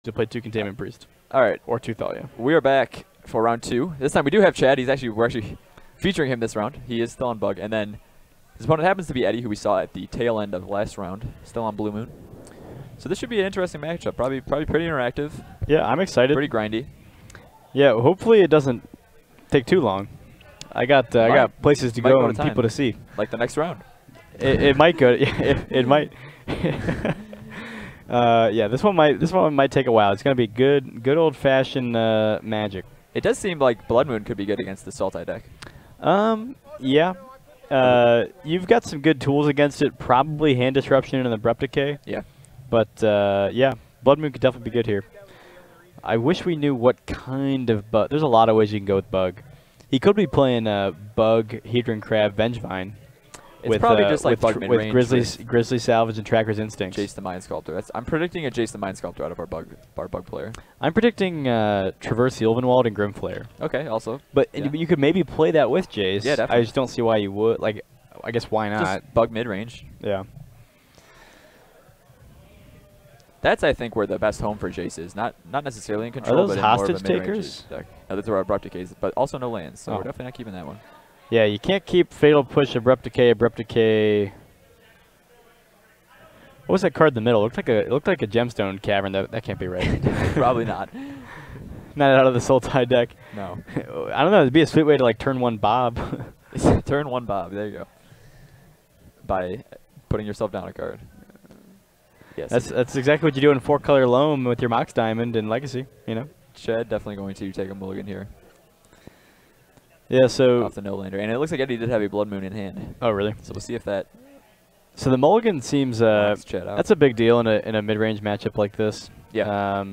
to play 2 Containment Priest. All right. Or 2 Thalia. We are back for round 2. This time we do have Chad. We're actually featuring him this round. He is still on Bug. And then his opponent happens to be Eddie, who we saw at the tail end of last round, still on Blue Moon. So this should be an interesting matchup. Probably pretty interactive. Yeah, I'm excited. Pretty grindy. Yeah, hopefully it doesn't take too long. I got places to go and people to see. Like the next round. It might go. It might. Yeah, this one might take a while. It's gonna be good old fashioned Magic. It does seem like Blood Moon could be good against the Sultai deck. Yeah. You've got some good tools against it. Probably Hand Disruption and Abrupt Decay. Yeah. But yeah, Blood Moon could definitely be good here. I wish we knew what kind of bug. There's a lot of ways you can go with Bug. He could be playing Bug, Hedron Crab, Vengevine. It's probably just like Bug mid-range. With Grizzly Salvage and Tracker's Instincts. Jace the Mind Sculptor. I'm predicting a Jace the Mind Sculptor out of our bug player. I'm predicting Traverse the Ulvenwald and Grimflare. Okay, also. But you could maybe play that with Jace. Yeah, definitely. I just don't see why you would. Like, I guess why not? Just Bug mid-range. Yeah. That's, I think, where the best home for Jace is. Not necessarily in control, Are those but in more of a hostage mid-range takers? deck. No, those are our Abrupt Decays, but also no lands, so we're definitely not keeping that one. Yeah, you can't keep Fatal Push, Abrupt Decay. What was that card in the middle? It looked like a Gemstone Cavern. That can't be right. Probably not. Not out of the Sultai deck. No. I don't know. It'd be a sweet way to like turn 1 Bob. Turn 1 Bob. There you go. By putting yourself down a card. Yes. That's exactly what you do in 4-color Loam with your Mox Diamond and Legacy. You know. Chad definitely going to take a mulligan here. Yeah. So off the no lander, and it looks like Eddie did have a Blood Moon in hand. Oh really? So we'll see if that. So the mulligan seems that's a big deal in a mid-range matchup like this. Yeah.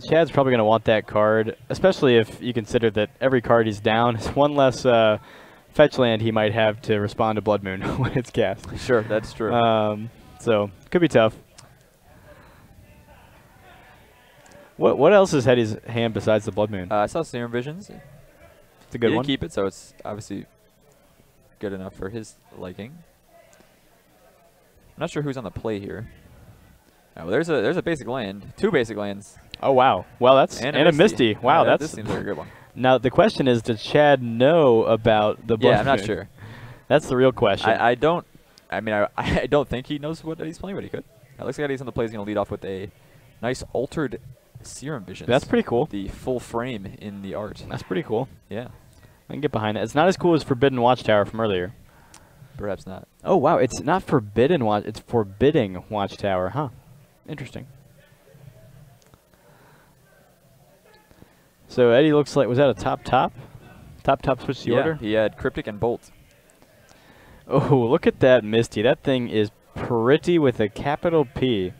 Chad's probably going to want that card, especially if you consider that every card he's down is one less fetch land he might have to respond to Blood Moon when it's cast. Sure, that's true. So could be tough. What else is Eddie's hand besides the Blood Moon? I saw Serum Visions. It's a good one. He didn't keep it, so it's obviously good enough for his liking. I'm not sure who's on the play here. Oh, well, there's a basic land, 2 basic lands. Oh wow! Well, that's and a Misty. Wow, this seems like a good one. Now the question is, does Chad know about the Blood Moon? Yeah, I'm not sure. That's the real question. I don't. I mean, I don't think he knows what he's playing, but he could. It looks like Eddie's on the play. He's going to lead off with a nice altered Serum Visions. That's pretty cool. The full frame in the art. That's pretty cool. Yeah. I can get behind that. It's not as cool as Forbidden Watchtower from earlier. Perhaps not. Oh wow! It's not Forbidden Watch. It's Forbidding Watchtower, huh? Interesting. So Eddie looks like, was that a top switch the order? He had Cryptic and Bolt. Oh, look at that Misty. That thing is pretty with a capital P.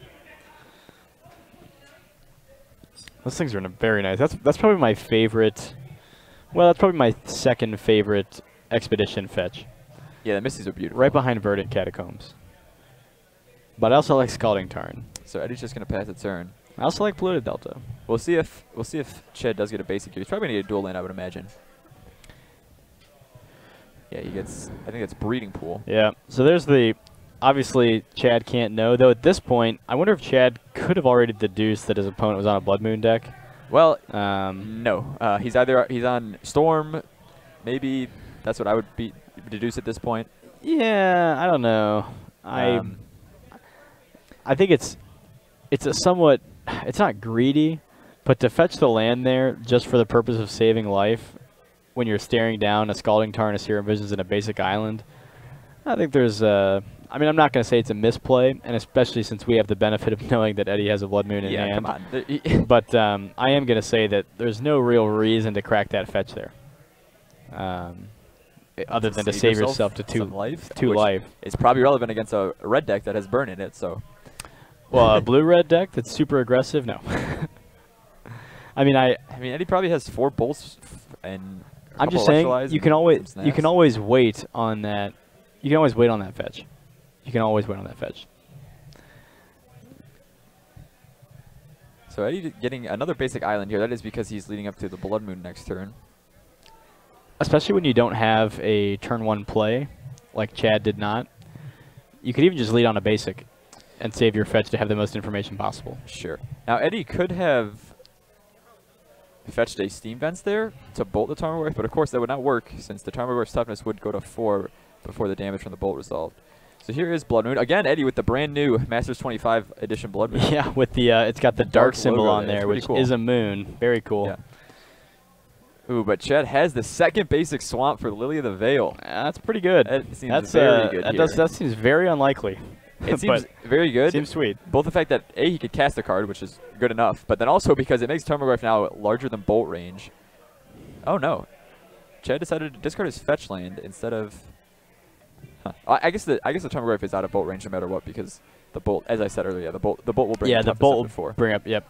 Those things are very nice. That's probably my favorite. Well, that's probably my second favorite expedition fetch. Yeah, the Misties are beautiful. Right behind Verdant Catacombs. But I also like Scalding Tarn. So Eddie's just gonna pass the turn. I also like Polluted Delta. We'll see if Chad does get a basic here. He's probably gonna need a dual land, I would imagine. Yeah, he gets. I think it's Breeding Pool. Yeah. So there's the. Obviously, Chad can't know though. At this point, I wonder if Chad could have already deduced that his opponent was on a Blood Moon deck. Well, no. He's on Storm. Maybe that's what I would deduce at this point. Yeah, I don't know. I think it's a somewhat. It's not greedy, but to fetch the land there just for the purpose of saving life, when you're staring down a Scalding Tarn, a Serum Visions, and a basic island, I think there's I mean, I'm not going to say it's a misplay, and especially since we have the benefit of knowing that Eddie has a Blood Moon in hand. Yeah, come on. But I am going to say that there's no real reason to crack that fetch there. Other than to save yourself to two life. It's probably relevant against a red deck that has Burn in it, so. Well, a blue-red deck that's super aggressive? No. I mean, Eddie probably has 4 bolts and I'm just saying you can always wait on that. You can always wait on that fetch. You can always wait on that fetch. So Eddie getting another basic island here. That is because he's leading up to the Blood Moon next turn. Especially when you don't have a turn 1 play, like Chad did not. You could even just lead on a basic. and save your fetch to have the most information possible. Sure. Now, Eddie could have fetched a Steam Vents there to bolt the Tarmogoyf, but of course that would not work since the Tarmogoyf's toughness would go to 4 before the damage from the bolt resolved. So here is Blood Moon. Again, Eddie with the brand new Masters 25 edition Blood Moon. Yeah, with the it's got the dark symbol on there, which cool. is a moon. Very cool. Yeah. Ooh, but Chad has the second basic swamp for Lily of the Veil. That's pretty good. That seems very good here. That seems very unlikely. It seems very good. Seems sweet. Both the fact that he could cast a card, which is good enough, but then also because it makes Tarmogoyf now larger than bolt range. Oh no, Chad decided to discard his fetch land instead of. Huh. I guess the Tarmogoyf is out of bolt range no matter what because the bolt, as I said earlier, the bolt will bring. Yeah, the bolt will bring up. Yep.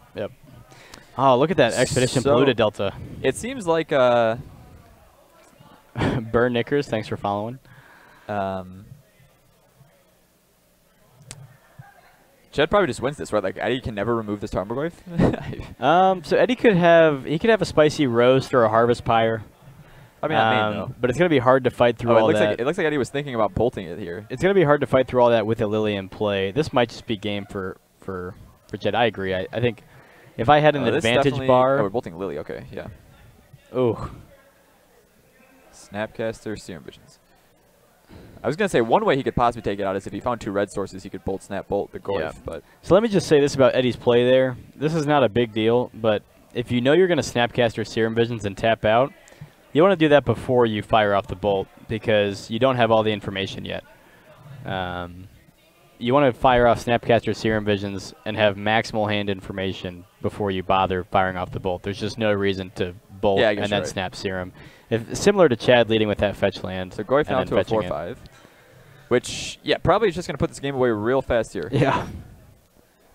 Oh, look at that Expedition Polluted Delta. It seems like Burr Knickers, thanks for following. Chad probably just wins this, right? Like Eddie can never remove this Tarmogoyf. So Eddie could have a spicy roast or a harvest pyre. I mean, not main, though. But it's gonna be hard to fight through all that. It looks like Eddie was thinking about bolting it here. It's gonna be hard to fight through all that with a Lily in play. This might just be game for Chad. I agree. I think if I had an advantage bar. Oh, we're bolting Lily. Okay, yeah. Ooh. Snapcaster, Serum Visions. I was going to say one way he could possibly take it out is if he found 2 red sources, he could bolt, snap, bolt the Goyf. Yeah. But so let me just say this about Eddie's play there. This is not a big deal, but if you know you're going to Snapcast your Serum Visions and tap out, you want to do that before you fire off the bolt because you don't have all the information yet. You want to fire off Snapcaster Serum Visions and have maximal hand information before you bother firing off the bolt. There's just no reason to bolt and then snap Serum. Similar to Chad leading with that fetch land. So Goyf now to a 4/5. Which, yeah, probably is just going to put this game away real fast here. Yeah.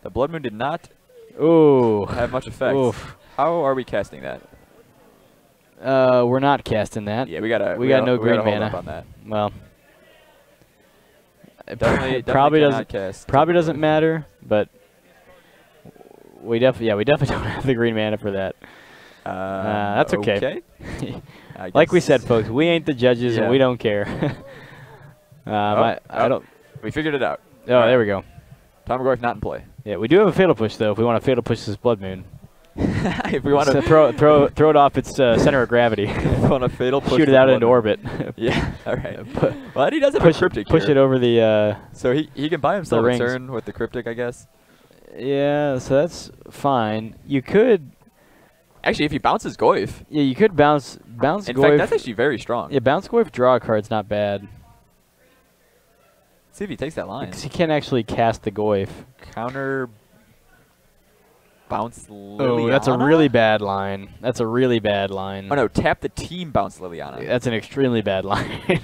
The Blood Moon did not have much effect. Oof. How are we casting that? We're not casting that. Yeah, we got no green mana on that. Well, definitely probably doesn't matter, but we definitely don't have the green mana for that. That's okay. Like we said, folks, we ain't the judges and we don't care. I don't. We figured it out. Oh, there we go. Tarmogoyf not in play. Yeah, we do have a fatal push though. If we want to fatal push this Blood Moon, if we want to throw it off its center of gravity, on a fatal push, shoot it out into orbit. Yeah, all right. Well, Eddie does have a cryptic. Push it over the. So he can buy himself a turn with the cryptic, I guess. Yeah, so that's fine. You could. Actually, if he bounces Goyf. Yeah, you could bounce Goyf. In fact, that's actually very strong. Yeah, bounce Goyf, draw a card's not bad. See if he takes that line. Because he can't actually cast the Goyf. Counter bounce Liliana? Oh, that's a really bad line. That's a really bad line. Oh, no, tap the team bounce Liliana. That's an extremely bad line.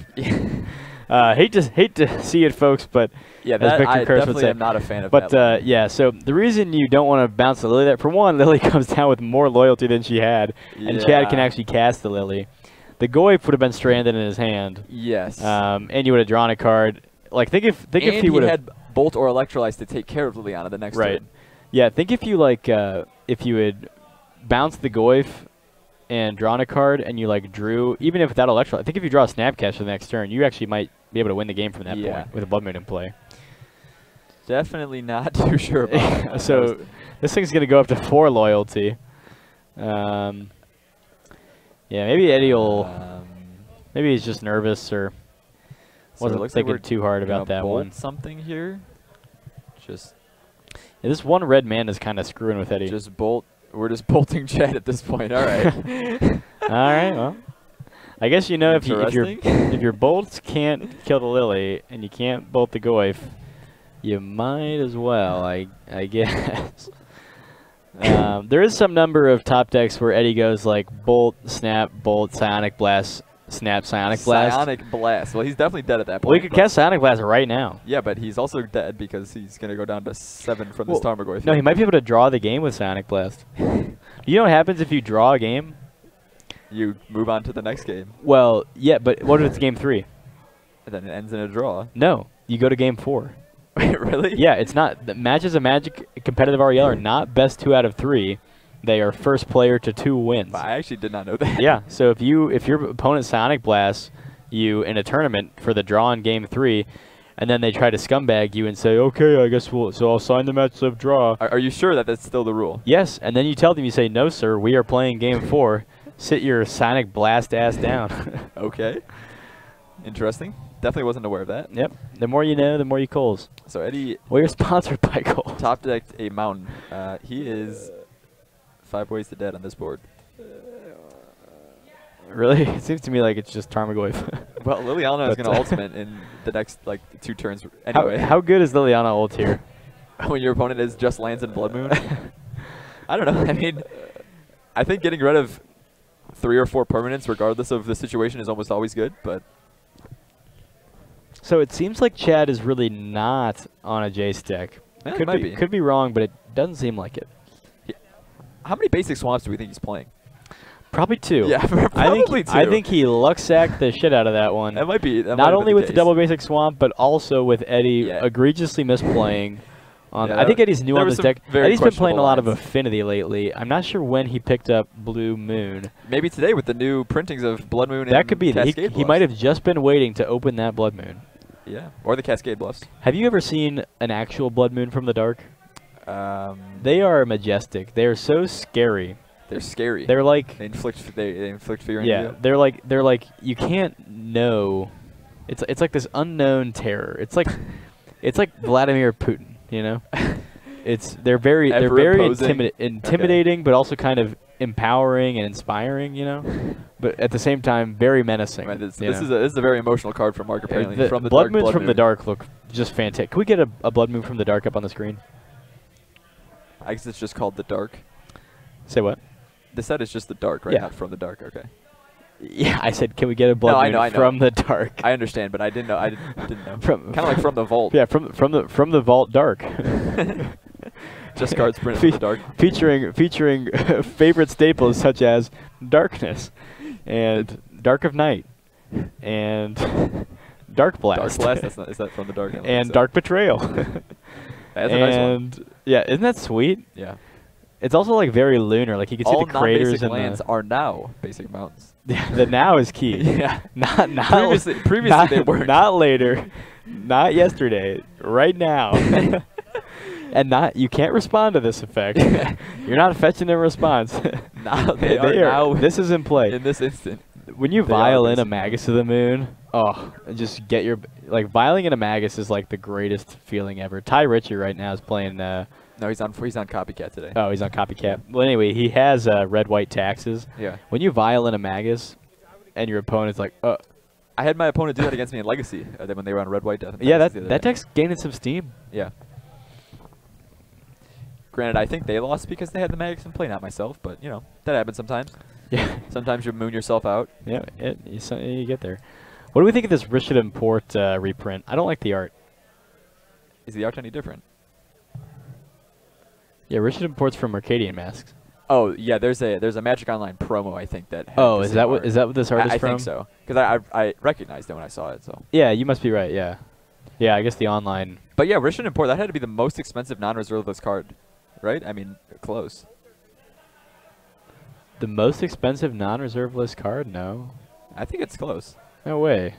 Hate to see it, folks, but yeah, as Victor Curse would say, am not a fan of but, that. Yeah, so the reason you don't want to bounce the Lily, that for one, Lily comes down with more loyalty than she had, and Chad can actually cast the Lily. The Goyf would have been stranded in his hand. Yes. And you would have drawn a card. Like think if he would have had Bolt or Electrolyze to take care of Liliana the next turn. Yeah, think if you if you had bounced the Goyf and drawn a card and you drew even if without Electrolyze. I think if you draw a Snapcaster the next turn, you actually might be able to win the game from that point with a Blood Moon in play. Definitely not too sure about that. So this thing's gonna go up to 4 loyalty. Yeah, maybe Eddie will. Maybe he's just nervous or wasn't thinking too hard about that one. Something here. Just. Yeah, this one red man is kind of screwing with Eddie. Just bolt. We're just bolting Chad at this point. All right. All right. Well, I guess if your bolts can't kill the Lily and you can't bolt the Goyf, you might as well. I guess. There is some number of top decks where Eddie goes bolt, snap, bolt, psionic blast, snap, psionic blast. Psionic blast. Well, he's definitely dead at that point. Well, he could cast psionic blast right now. Yeah, but he's also dead because he's going to go down to 7 from this Tarmogoyf. No, he might be able to draw the game with psionic blast. You know what happens if you draw a game? You move on to the next game. Well, yeah, but what if it's game 3? And then it ends in a draw. No, you go to game 4. Wait, really? Yeah, it's not. The matches of Magic competitive REL are not best 2 out of 3. They are first player to 2 wins. I actually did not know that. Yeah, so if your opponent Psionic blasts you in a tournament for the draw in game 3, and then they try to scumbag you and say, okay, I guess so I'll sign the match of draw. Are you sure that that's still the rule? Yes, and then you tell them, you say, no, sir, we are playing game 4. Sit your Sonic Blast ass down. Okay. Interesting. Definitely wasn't aware of that. Yep. The more you know, the more you calls. So Eddie Well, you're sponsored by Coles. top decked a mountain. He is 5 ways to dead on this board. Really? It seems to me like it's just Tarmogoyf. Well, Liliana is going to ultimate in the next 2 turns anyway. How good is Liliana ult here? When your opponent is just lands in Blood Moon? I don't know. I mean, I think getting rid of 3 or 4 permanents, regardless of the situation, is almost always good. But So it seems like Chad is really not on a J stick. Yeah, it might be. Could be wrong, but it doesn't seem like it. How many basic swamps do we think he's playing? Probably 2. Yeah, probably 2. I think he luck sacked the shit out of that one. That might be. Not only with the double basic swamp, but also with Eddie egregiously misplaying. I think Eddie's new on this deck. Eddie's been playing a lot of Affinity lately. I'm not sure when he picked up Blue Moon. Maybe today with the new printings of Blood Moon. That could be. He might have just been waiting to open that Blood Moon. Yeah, or the Cascade Bluffs. Have you ever seen an actual Blood Moon from the dark? They are majestic. They are so scary. They're scary. They're like they inflict fear. Yeah, they're like you can't know. It's like this unknown terror. It's like Vladimir Putin. You know, they're very intimidating, but also kind of empowering and inspiring. You know, but at the same time very menacing. Right, this is a very emotional card for Mark apparently. From the Blood dark, Moons from the dark look just fantastic. Can we get a Blood Moon from the dark up on the screen? I guess it's just called the dark. Say what? The set is just the dark, right? Yeah. Not from the dark. Okay. Yeah, I said, can we get a Blood Moon from the dark? I understand, but I didn't know. I didn't know. Kind of like from the vault. Yeah, from the vault dark. Just cards printed from the dark. Featuring favorite staples such as Darkness and Dark of Night and Dark Blast. Dark Blast. Is that from the dark? And Dark Betrayal. That's a nice one. Yeah, isn't that sweet? Yeah. It's also like very lunar. Like you can see the craters. All non-basic lands are now basic mountains. Yeah, the now is key. Yeah. Not previously they weren't. Not later. Not yesterday. Right now. And you can't respond to this effect. You're not fetching a response. Now they are now. This is in play. In this instant. When you vial in a Magus of the Moon, just get your vialing in a Magus is like the greatest feeling ever. Ty Ritchie right now is playing. No, he's on Copycat today. Oh, he's on Copycat. Well, anyway, he has red-white taxes. Yeah. When you vial in a Magus, and your opponent's like, I had my opponent do that against me in Legacy when they were on red-white death. Yeah, that deck's gaining some steam. Yeah. Granted, I think they lost because they had the Magus in play, not myself, but, that happens sometimes. Yeah. Sometimes you moon yourself out. Yeah, you get there. What do we think of this Richard Port reprint? I don't like the art. Is the art any different? Yeah, Richard Port's from Arcadian Masks. Oh yeah, there's a Magic Online promo I think that. Is that what this art is from? I think so, because I recognized it when I saw it. So. Yeah, you must be right. Yeah, yeah. I guess the online. But yeah, Richard Port, that had to be the most expensive non-reserve list card, right? I mean, close. The most expensive non-reserve list card? No. I think it's close. No way.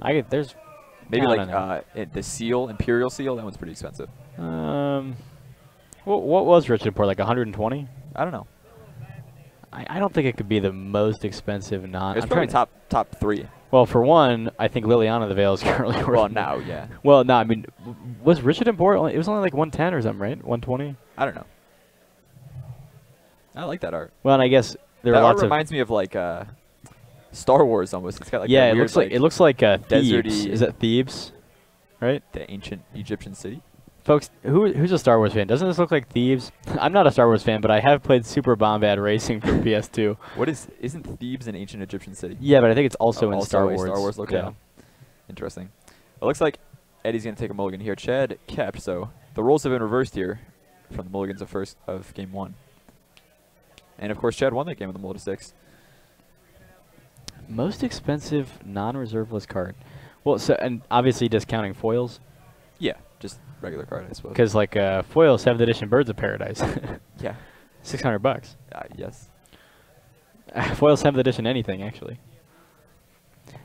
There's. Maybe the seal, Imperial Seal. That one's pretty expensive. What was Richard Port, like 120? I don't know. I don't think it could be the most expensive non. It's probably top 3. Well, for one, I think Liliana the Veil is currently worth. Well, now, yeah. Well, no, I mean, was Richard Port? It was only like 110 or something, right? 120. I don't know. I like that art. Well, and I guess there are lots of. That reminds me of like Star Wars almost. It's got like yeah, that weird, it looks like Thebes. deserty. Is that Thebes? Right. The ancient Egyptian city. Folks, who's a Star Wars fan? Doesn't this look like Thebes? I'm not a Star Wars fan, but I have played Super Bombad Racing for PS2. Isn't Thebes an ancient Egyptian city? Yeah, but I think it's also in Star Wars. Star Wars look, yeah. Interesting. It looks like Eddie's going to take a mulligan here. Chad kept, so the roles have been reversed here from the mulligans of game 1. And of course, Chad won that game with the mull to 6. Most expensive non-reserve list card. Well, and obviously discounting foils. Yeah, just regular card, I suppose. Because foil 7th edition Birds of Paradise. Yeah. $600. Yes. Foil 7th edition anything actually.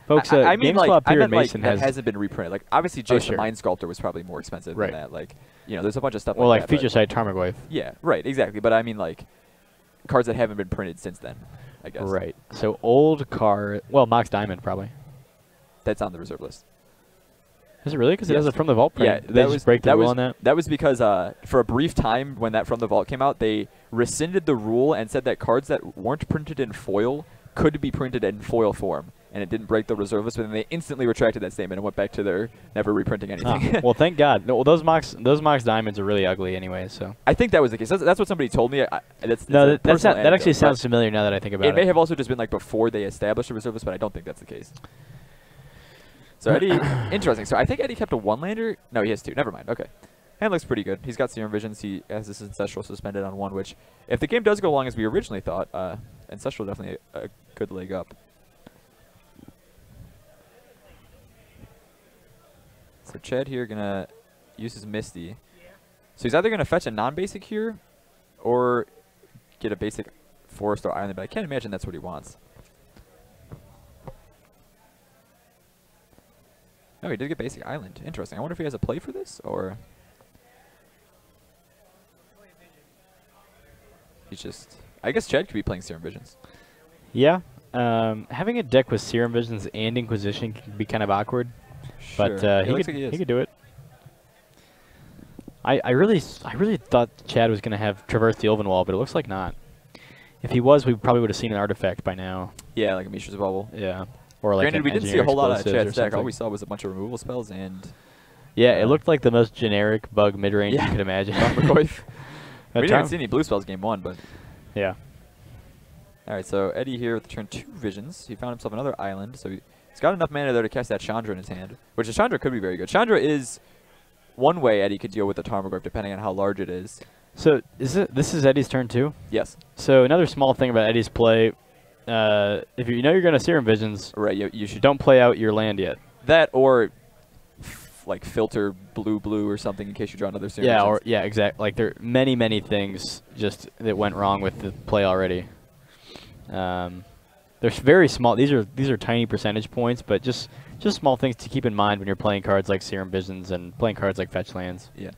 Folks, I mean, GameSwap like, I here in meant, like, Mason that hasn't been reprinted. Like, obviously, Jason sure. Mind Sculptor was probably more expensive Right. than that. Like, you know, there's a bunch of stuff well, like like that. feature site Tarmogoyf. Yeah, right, exactly. But I mean, like, cards that haven't been printed since then, I guess. Right. So old card. Well, Mox Diamond probably. That's on the reserve list. Is it really? Because it Yes. has it from the vault print. Yeah, Did they just break the rule on that? That was because for a brief time when that From the Vault came out, they rescinded the rule and said that cards that weren't printed in foil could be printed in foil form, and it didn't break the reserve list. But then they instantly retracted that statement and went back to their never reprinting anything. Well, thank God. No, well, those Mox Diamonds are really ugly anyway. So I think that was the case. That's what somebody told me. That's no, that's that actually anecdote, sounds but familiar now that I think about it. It may have also just been like before they established the reserve list, but I don't think that's the case. So Eddie, interesting. So I think Eddie kept a one-lander. No, he has two. Never mind. Okay. Hand looks pretty good. He's got Serum Visions. He has this Ancestral suspended on one, which, if the game does go along as we originally thought, Ancestral definitely a good leg up. So Chad here going to use his Misty. So he's either going to fetch a non-basic here or get a basic forest or island, but I can't imagine that's what he wants. Oh, he did get basic island. Interesting. I wonder if he has a play for this, or he's just... I guess Chad could be playing Serum Visions. Yeah. Having a deck with Serum Visions and Inquisition can be kind of awkward. Sure. But he could do it. I really thought Chad was going to have Traverse the Elven Wall, but it looks like not. If he was, we probably would have seen an artifact by now. Yeah, like a Mishra's Bubble. Yeah. Or like Granted, we didn't see a whole lot of Chad's deck. All we saw was a bunch of removal spells and... Yeah, it looked like the most generic bug mid-range you could imagine. we didn't even see any blue spells game one, but... Yeah. All right, so Eddie here with the turn 2 Visions. He found himself another island, so he's got enough mana there to cast that Chandra in his hand, which the Chandra could be very good. Chandra is one way Eddie could deal with the Tarmogoyf, depending on how large it is. So this is Eddie's turn 2? Yes. So another small thing about Eddie's play, if you know you're going to Serum Visions, Right, you should... Don't play out your land yet. That or... like filter blue or something in case you draw another Serum Visions. Yeah, exactly. Like there are many things just that went wrong with the play already. They're very small. These are tiny percentage points, but just small things to keep in mind when you're playing cards like Serum Visions and playing cards like Fetch Lands. Yeah.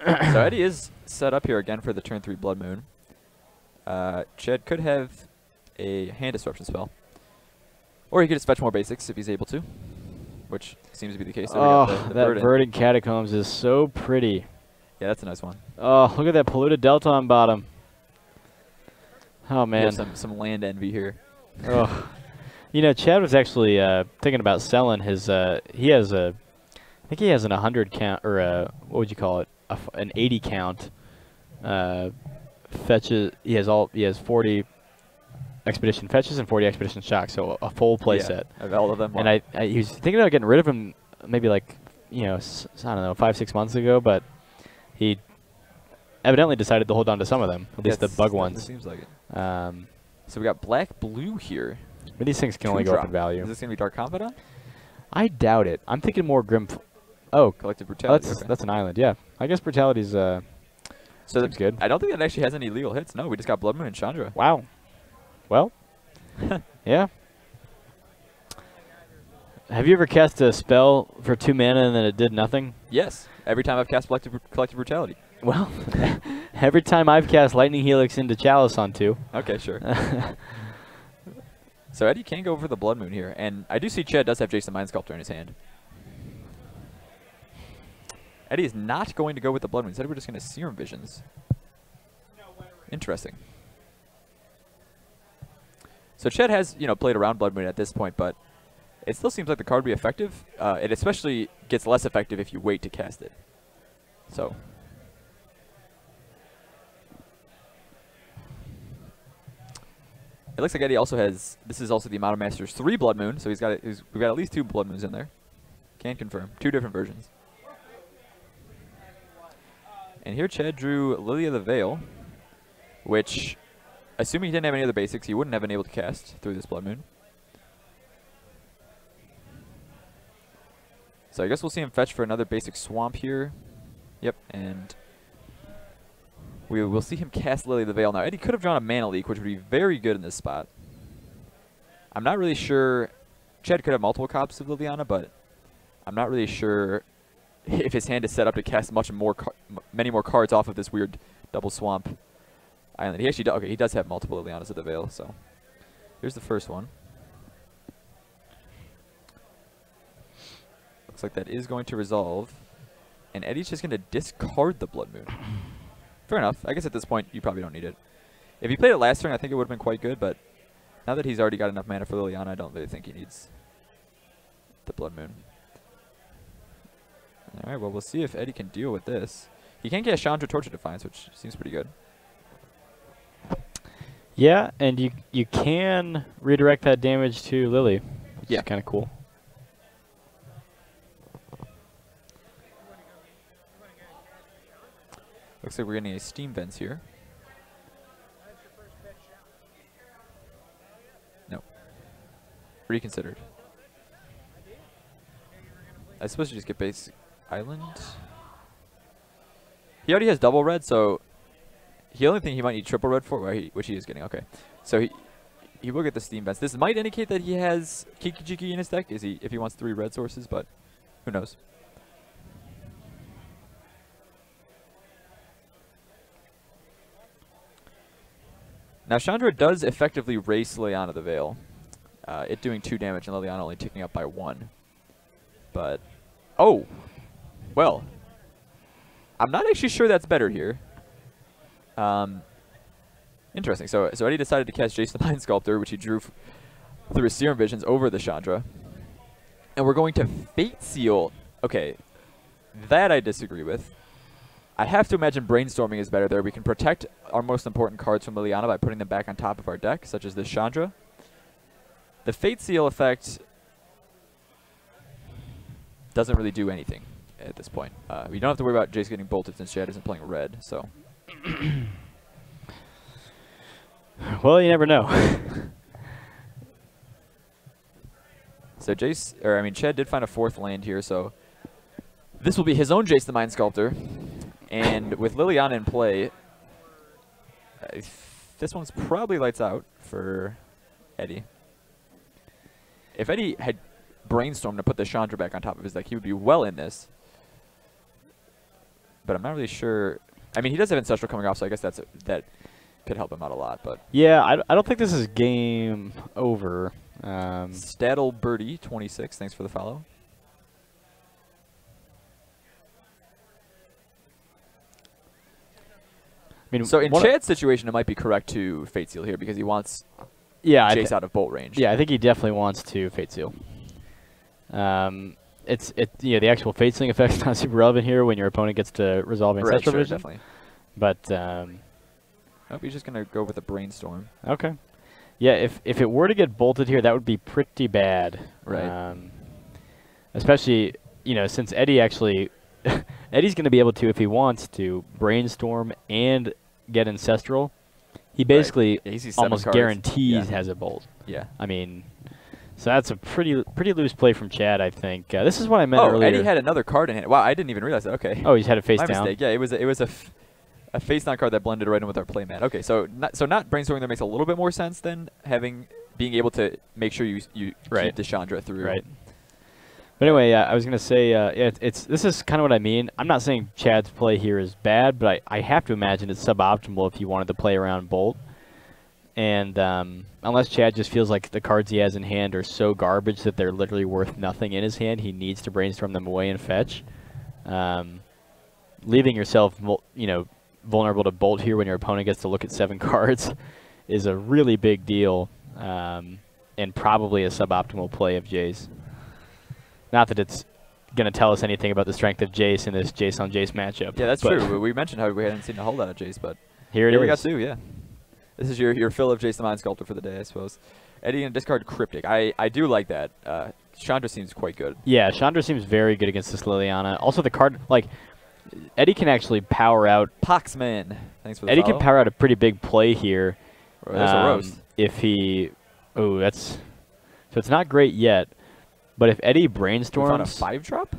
So Eddie is set up here again for the turn 3 Blood Moon. Chad could have a hand disruption spell. Or he could just fetch more basics if he's able to, which seems to be the case. So Oh, we got the that Verdant. Verdant Catacombs is so pretty. Yeah, that's a nice one. Oh, look at that polluted delta on bottom. Oh, We man. have some land envy here. Oh. You know, Chad was actually thinking about selling his, I think he has an 100 count, or what would you call it, an 80 count fetches. He has 40 Expedition Fetches and 40 Expedition Shocks, so a full play set. Of all of them. And he was thinking about getting rid of him maybe like, I don't know, 5-6 months ago, but he evidently decided to hold on to some of them, at least the bug ones. Seems like it. So we got black-blue here. But these things can only go up in value. Is this going to be Dark Confidant? I doubt it. I'm thinking more Grim... Oh, Collective Brutality. That's an island, yeah. I guess Brutality's seems good. I don't think that actually has any legal hits. No, we just got Blood Moon and Chandra. Wow. Well, yeah. Have you ever cast a spell for 2 mana and then it did nothing? Yes. Every time I've cast Collective Brutality. Well, every time I've cast Lightning Helix into Chalice on 2. Okay, sure. So Eddie can go for the Blood Moon here. And I do see Chad does have Jason Mind Sculptor in his hand. Eddie is not going to go with the Blood Moon. Instead, we're just going to Serum Visions. Interesting. So Chad has, played around Blood Moon at this point, but it still seems like the card would be effective. It especially gets less effective if you wait to cast it. So... it looks like Eddie also has, this is also the Amado Masters 3 Blood Moon, so we've got at least 2 Blood Moons in there. Can confirm. 2 different versions. And here Chad drew Lily of the Veil, which, assuming he didn't have any other basics, he wouldn't have been able to cast through this Blood Moon. So I guess we'll see him fetch for another basic Swamp here. Yep, and... we will see him cast Lily of the Veil. Now, Eddie could have drawn a Mana Leak, which would be very good in this spot. I'm not really sure. Chad could have multiple copies of Liliana, but I'm not really sure if his hand is set up to cast many more cards off of this weird double swamp island. He actually does. Okay, he does have multiple Lilianas at the Veil. So here's the first one. Looks like that is going to resolve, and Eddie's just going to discard the Blood Moon. Fair enough. I guess at this point you probably don't need it. If he played it last turn, I think it would have been quite good, but now that he's already got enough mana for Liliana, I don't really think he needs the Blood Moon. Alright, well, we'll see if Eddie can deal with this. He can cast Chandra Torch of Defiance, which seems pretty good. Yeah, and you can redirect that damage to Lily, which is kind of cool. Looks like we're getting a Steam Vents here. No. Reconsidered. I suppose you just get base island. He already has double red, so the only thing he might need triple red for, which he is getting. Okay, so he will get the Steam Vents. This might indicate that he has Kiki Jiki in his deck. If he wants 3 red sources, but who knows? Now Chandra does effectively race Liliana the Veil, it doing 2 damage and Liliana only ticking up by 1. But oh, well, I'm not actually sure that's better here. Interesting. So Eddie decided to cast Jace the Mind Sculptor, which he drew through his Serum Visions over the Chandra, and we're going to Fate Seal. Okay, that I disagree with. I have to imagine Brainstorming is better there. We can protect our most important cards from Liliana by putting them back on top of our deck, such as this Chandra. The Fate Seal effect doesn't really do anything at this point. We don't have to worry about Jace getting bolted since Chad isn't playing red, so. Well, you never know. So Chad did find a 4th land here, so this will be his own Jace the Mind Sculptor. And with Liliana in play, this one's probably lights out for Eddie. If Eddie had Brainstormed to put the Chandra back on top of his deck, he would be well in this. But I'm not really sure. I mean, he does have Ancestral coming off, so I guess that could help him out a lot. But yeah, I don't think this is game over. Staddle Birdie 26, thanks for the follow. I mean, so in Chad's situation, it might be correct to Fate Seal here because he wants Jace out of bolt range. Yeah, I think he definitely wants to Fate Seal. The actual Fate Sealing effect is not super relevant here when your opponent gets to resolve Ancestral Vision. Definitely. But nope, he's just gonna go with a Brainstorm. Okay. Yeah, if it were to get bolted here, that would be pretty bad. Right. Especially since Eddie actually. Eddie's going to be able to, if he wants to, Brainstorm and get Ancestral. He basically almost guarantees has a bolt. Yeah. I mean, so that's a pretty loose play from Chad, I think. This is what I meant earlier. Eddie had another card in hand. Wow, I didn't even realize that. Okay. Oh, he's had it face down. My mistake. Yeah, it was a face down card that blended right in with our playmat. Okay, so not Brainstorming there makes a little bit more sense than being able to make sure you keep the Chandra through. Right. But anyway, I was going to say, this is kind of what I mean. I'm not saying Chad's play here is bad, but I have to imagine it's suboptimal if you wanted to play around Bolt. And unless Chad just feels like the cards he has in hand are so garbage that they're literally worth nothing in his hand, he needs to Brainstorm them away and fetch. Leaving yourself vulnerable to Bolt here when your opponent gets to look at 7 cards is a really big deal, and probably a suboptimal play of Jace. Not that it's going to tell us anything about the strength of Jace in this Jace on Jace matchup. Yeah, that's true. We mentioned how we hadn't seen a whole lot of Jace, but here we got 2, yeah. This is your fill of Jace the Mind Sculptor for the day, I suppose. Eddie and discard Cryptic. I do like that. Chandra seems quite good. Yeah, Chandra seems very good against this Liliana. Also, the card, Eddie can actually power out. Poxman. Thanks for the Eddie follow. can power out a pretty big play here. There's a roast. If he. Oh, that's. So it's not great yet. But if Eddie Brainstorms. We found a 5-drop?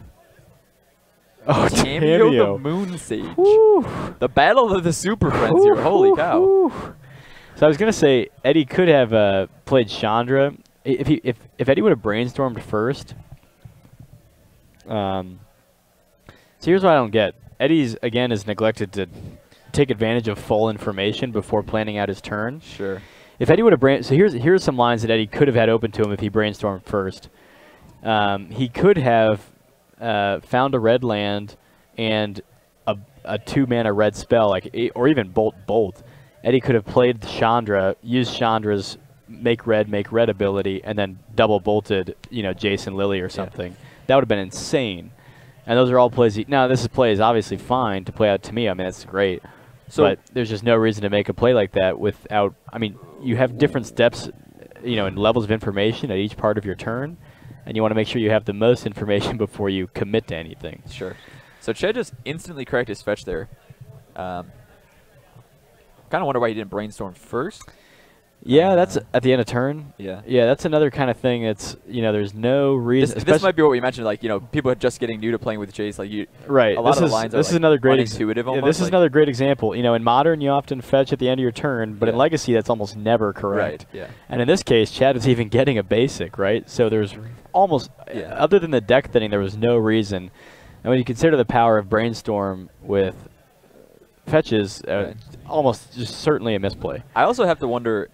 Oh, Tameo the Moon Sage. Woo. The battle of the Super Friends here. Holy cow. So I was going to say, Eddie could have played Chandra if Eddie would have brainstormed first, so here's what I don't get. Eddie's again is neglected to take advantage of full information before planning out his turn. Sure. If Eddie would have so here's some lines that Eddie could have had open to him if he brainstormed first. He could have found a red land and a 2-mana red spell, or even bolt. Eddie could have played Chandra, used Chandra's make red ability, and then double bolted, Jason Lily or something. Yeah. That would have been insane. And those are all plays. Now this play is obviously fine to play out to me. I mean, that's great. So, but there's just no reason to make a play like that without. I mean, you have different steps, and levels of information at each part of your turn, and you want to make sure you have the most information before you commit to anything. Sure. So Chad just instantly correct his fetch there. Kind of wonder why he didn't brainstorm first. Yeah, that's at the end of turn. Yeah. Yeah, that's another kind of thing that's, there's no reason. This might be what we mentioned, like, people just getting new to playing with Jace. Like, right. A lot of the lines this are another great intuitive almost. Yeah, this is another great example. In Modern, you often fetch at the end of your turn, but in Legacy, that's almost never correct. Right, yeah. And in this case, Chad is even getting a basic, right? So there's almost, other than the deck thinning, there was no reason. And when you consider the power of Brainstorm with fetches, almost just certainly a misplay. I also have to wonder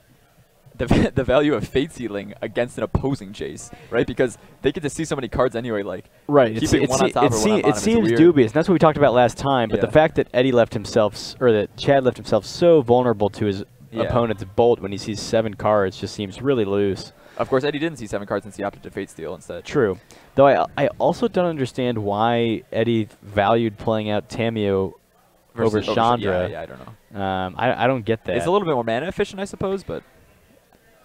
the value of Fate Sealing against an opposing Jace, right? Because they get to see so many cards anyway, like keeping one on top or one on bottom. It seems dubious, and that's what we talked about last time, but the fact that Eddie left himself, or that Chad left himself so vulnerable to his opponent's bolt when he sees 7 cards just seems really loose. Of course, Eddie didn't see 7 cards since he opted to Fate Steal instead. True. Though I also don't understand why Eddie valued playing out Tamiyo over Chandra. Yeah, I don't know. I don't get that. It's a little bit more mana efficient, I suppose, but...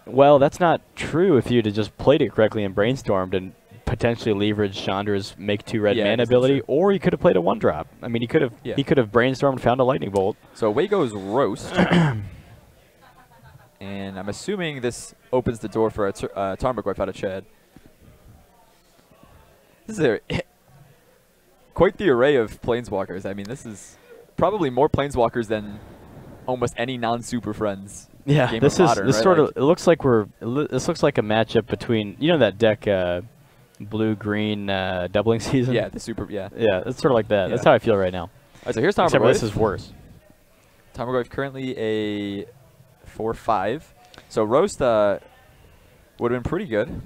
Well, that's not true if you'd have just played it correctly and brainstormed and potentially leveraged Chandra's make 2 red mana ability, or you could have played a 1-drop. I mean, he could have brainstormed, found a lightning bolt. So away goes Roast. And I'm assuming this opens the door for a Tarmogoyf out of Chad. This is quite the array of Planeswalkers. I mean, this is probably more Planeswalkers than almost any non-Super Friends. Yeah, this sort of. It looks like this looks like a matchup between that deck, blue-green doubling season. Yeah, the super. Yeah. Yeah, it's sort of like that. Yeah. That's how I feel right now. All right, so here's Tarmogoyf. Except this is worse. Tarmogoyf currently a 4/5. So Roast would have been pretty good.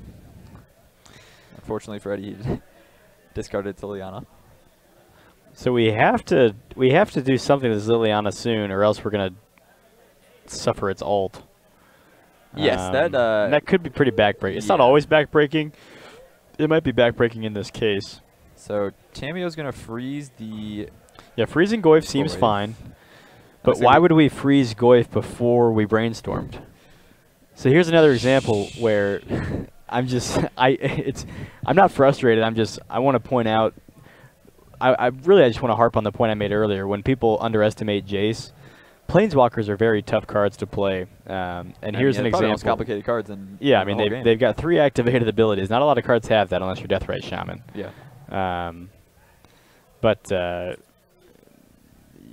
Unfortunately for Eddie, he discarded to Liliana. So we have to do something with Liliana soon, or else we're gonna suffer its ult. Yes, that could be pretty backbreaking. It's not always backbreaking. It might be backbreaking in this case. So Tamio's gonna freeze the. Yeah, freezing Goyf seems fine. But why would we freeze Goyf before we brainstormed? So here's another example where I'm not frustrated. I want to point out. I just want to harp on the point I made earlier. When people underestimate Jace, Planeswalkers are very tough cards to play. And here's an example. The most complicated cards in I mean, they've got 3 activated abilities. Not a lot of cards have that unless you're Deathrite Shaman. Yeah. But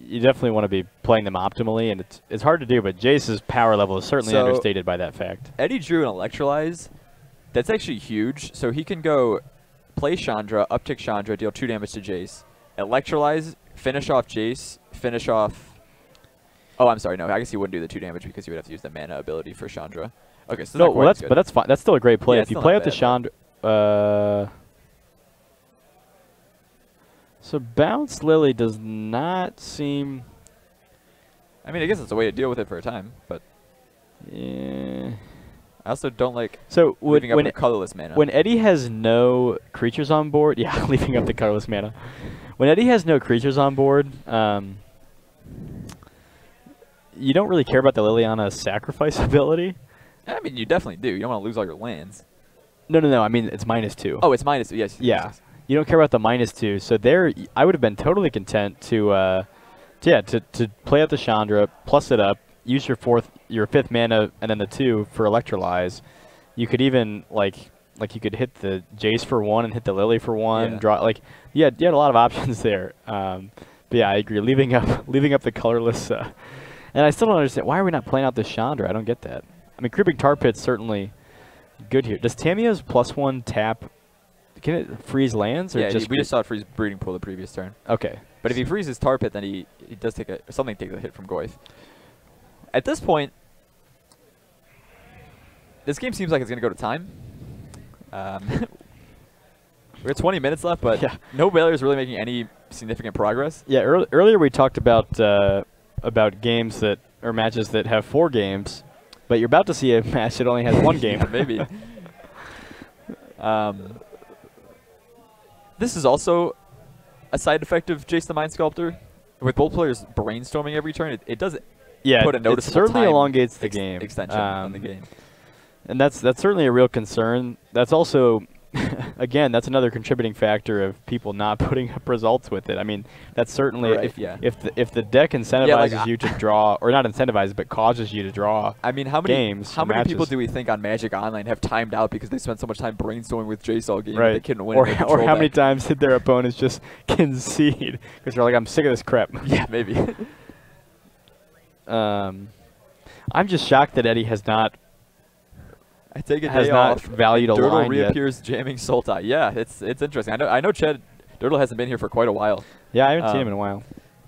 you definitely want to be playing them optimally, and it's hard to do, but Jace's power level is certainly understated by that fact. Eddie drew an Electrolyze. That's actually huge. So he can go play Chandra, uptick Chandra, deal 2 damage to Jace. Electrolyze, finish off Jace, finish off... Oh, I'm sorry, no. I guess he wouldn't do the 2 damage because he would have to use the mana ability for Chandra. Okay, so but that's fine. That's still a great play. If you play out the Chandra... So Bounce Lily does not seem... I mean, I guess it's a way to deal with it for a time, but... Yeah... I also don't like leaving up the colorless mana. When Eddie has no creatures on board... Yeah, leaving up the colorless mana. When Eddie has no creatures on board, you don't really care about the Liliana sacrifice ability. I mean, you definitely do. You don't want to lose all your lands. No. I mean, it's -2. Oh, it's -2. Yes. Yeah. Yes. You don't care about the -2. So there, I would have been totally content to play out the Chandra, plus it up, use your 5th mana, and then the 2 for Electrolyze. You could even like you could hit the Jace for 1 and hit the Lily for 1. Yeah. Draw you had a lot of options there. But yeah, I agree. Leaving up the colorless, and I still don't understand why are we not playing out the Chandra. I don't get that. I mean, Creeping Tar Pit's certainly good here. Does Tamiya's +1 tap? Can it freeze lands? Or Yeah, just we just saw it freeze Breeding Pool the previous turn. Okay. But if he freezes Tar Pit, then he does take something takes a hit from Goyf. At this point, this game seems like it's going to go to time. We're at 20 minutes left, but no Baylor is really making any significant progress. Yeah, earlier we talked about games that or matches that have 4 games, but you're about to see a match that only has 1 game. Yeah, maybe. This is also a side effect of Jace the Mind Sculptor. With both players brainstorming every turn, it does put a noticeable it certainly time elongates the game. Extension on the game. And that's certainly a real concern. That's also, again, that's another contributing factor of people not putting up results with it. I mean, that's certainly if the deck incentivizes you to draw, or not incentivizes, but causes you to draw. I mean, how many people do we think on Magic Online have timed out because they spent so much time brainstorming with Jace all game that they couldn't win? Or how many times did their opponents just concede because they're like, I'm sick of this crap. Yeah, maybe. I'm just shocked that Eddie has not. I take a has day not off. valued a Dirtle line reappears jamming Sultai. Yeah, it's interesting. I know Chad Dirtle hasn't been here for quite a while. Yeah, I haven't seen him in a while.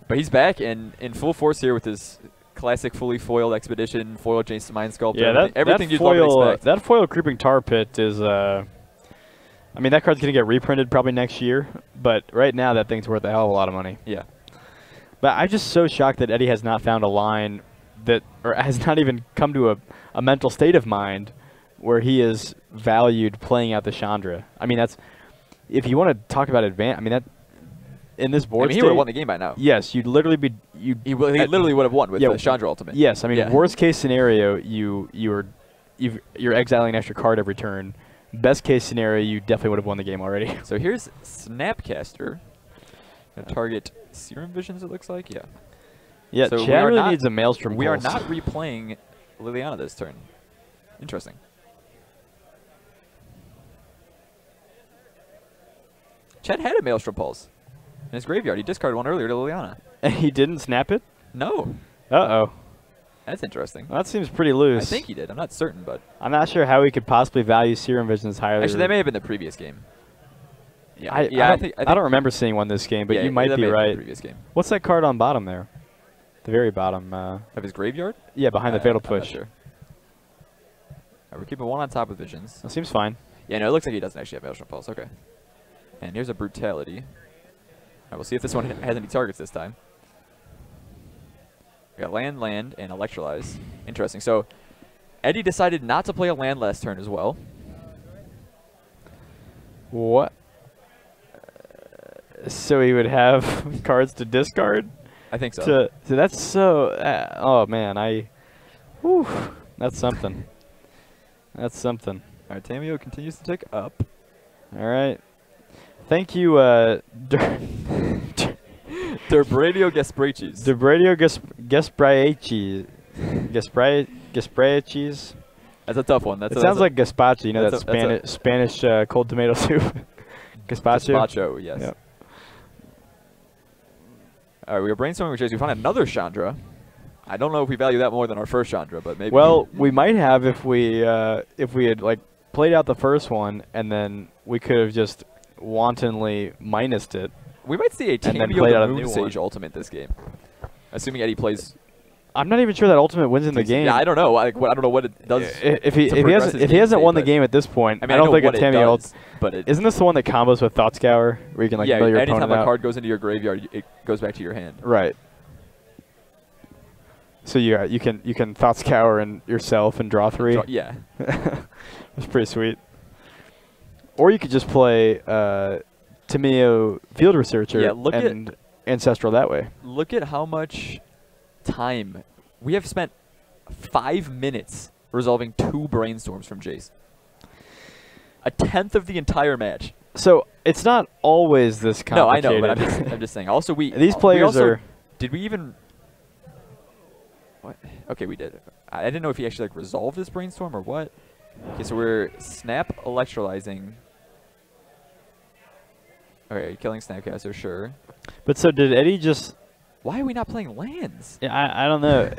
But he's back in full force here with his classic fully foiled expedition, foil Jace the Mind Sculptor. Yeah, everything you'd foil, love to expect. that foil creeping tar pit is. I mean, that card's gonna get reprinted probably next year, but right now that thing's worth a hell of a lot of money. Yeah. But I'm just so shocked that Eddie has not found a line that, or has not even come to a mental state of mind where he is valued playing out the Chandra. I mean, that's, if you want to talk about advance, I mean, that, in this board he would have won the game by now. Yes, you'd literally be, he literally would have won with the Chandra Ultimate. Yes, I mean, worst case scenario, you're exiling an extra card every turn. Best case scenario, you definitely would have won the game already. So here's Snapcaster. Gonna target Serum Visions, it looks like. Yeah. Yeah, so Chad really needs a Maelstrom We pulse. are not replaying Liliana this turn. Interesting. Chad had a Maelstrom Pulse in his graveyard. He discarded one earlier to Liliana. And he didn't snap it? No. Uh-oh. That's interesting. Well, that seems pretty loose. I think he did. I'm not certain, but... I'm not sure how he could possibly value Serum Visions higher. Actually, that may have been the previous game. Yeah, I don't remember seeing one this game, but you might be right. The previous game. What's that card on bottom there? The very bottom. Of his graveyard? Yeah, behind the Fatal I'm not Push. sure. We're keeping one on top of Visions. That seems fine. Yeah, no, it looks like he doesn't actually have Maelstrom Pulse. Okay. And here's a Brutality. All right, we'll see if this one has any targets this time. We got land, and Electrolyze. Interesting. So Eddie decided not to play a land last turn as well. What? So he would have cards to discard? I think so. So that's so... oh, man. Whew, that's something. That's something. All right, Tamio continues to tick up. All right. Thank you, Derbradio Gaspreches. Derbradio Gaspreches. That's a tough one. It sounds like gazpacho, you know, that Spanish cold tomato soup. Gazpacho? Gazpacho, yes. Yep. All right, we were brainstorming with Chase. We found another Chandra. I don't know if we value that more than our first Chandra, but maybe. Well, we might have if we had like played out the first one and then we could have just wantonly minused it. We might see a Tamio the Moon Sage Ultimate this game, assuming Eddie plays. I'm not even sure that Ultimate wins in the game. Yeah, I don't know. I don't know what it does. If he hasn't won the game at this point, I don't think a Tamio does. But isn't this the one that combos with Thought Scour, where you can like mill your opponent out? Anytime a card goes into your graveyard, it goes back to your hand. Right. So yeah, you can Thought Scour and yourself and draw 3. Yeah. That's pretty sweet. Or you could just play Tamio Field Researcher and Ancestral that way. Look at how much time we have spent. 5 minutes resolving 2 brainstorms from Jace. A tenth of the entire match. So it's not always this complicated. No, I know, but I'm just saying. Also, these players are. Did we even? What? Okay, we did. I didn't know if he actually like resolved his brainstorm or what. Okay, so we're Snap Electrolyzing. Okay, killing Snapcaster, sure. But so did Eddie just... Why are we not playing lands? Yeah, I don't know.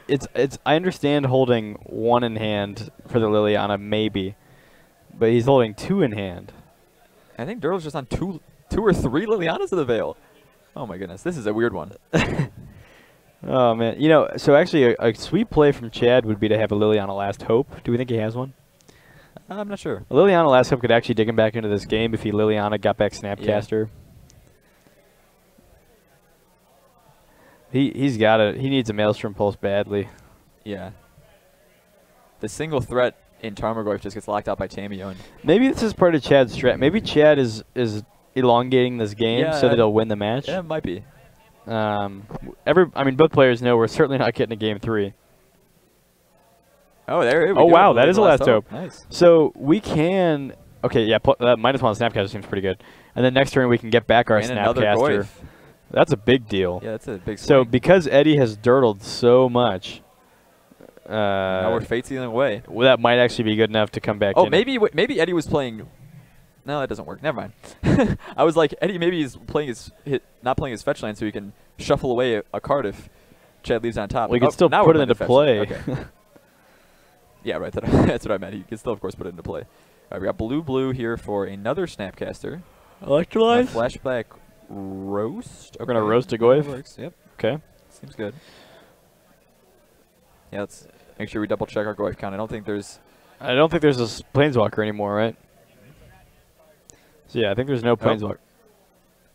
it's. I understand holding 1 in hand for the Liliana, maybe, but he's holding 2 in hand. I think Dirtle's just on two or three Lilianas of the Veil. Oh my goodness, this is a weird one. Oh man, you know. So actually, a sweet play from Chad would be to have a Liliana Last Hope. Do we think he has one? I'm not sure. A Liliana Last Hope could actually dig him back into this game if he Liliana got back Snapcaster. He's got it. He needs a Maelstrom Pulse badly. Yeah. The single threat in Tarmogoyf just gets locked out by Tamiyo. And Maybe this is part of Chad's strat. Maybe Chad is elongating this game so that he'll win the match. Yeah, it might be. I mean, both players know we're certainly not getting a game 3. Oh, there. Oh wow, that is a Last Hope. Nice. So we can. Okay, yeah. -1 on Snapcaster seems pretty good. And then next turn we can get back our And another Snapcaster. Goyf. That's a big deal. Yeah, that's a big swing. So because Eddie has dirtled so much, now we're fate sealing away. well, that might actually be good enough to come back. Oh, in. maybe Eddie was playing. No, that doesn't work. Never mind. I was like, Eddie maybe he's playing not playing his fetch line, so he can shuffle away a card if Chad leaves on top. We can still now put we're it into fetch play. line. Okay. Yeah, right. That's what I meant. He can still, of course, put it into play. All right, we got blue here for another Snapcaster. Electrolyze. Flashback roast. We're gonna roast a Goyf. Works. Yep. Okay. Seems good. Yeah, let's make sure we double check our Goyf count. I don't think there's a Planeswalker anymore, right? So yeah, I think there's no Planeswalker.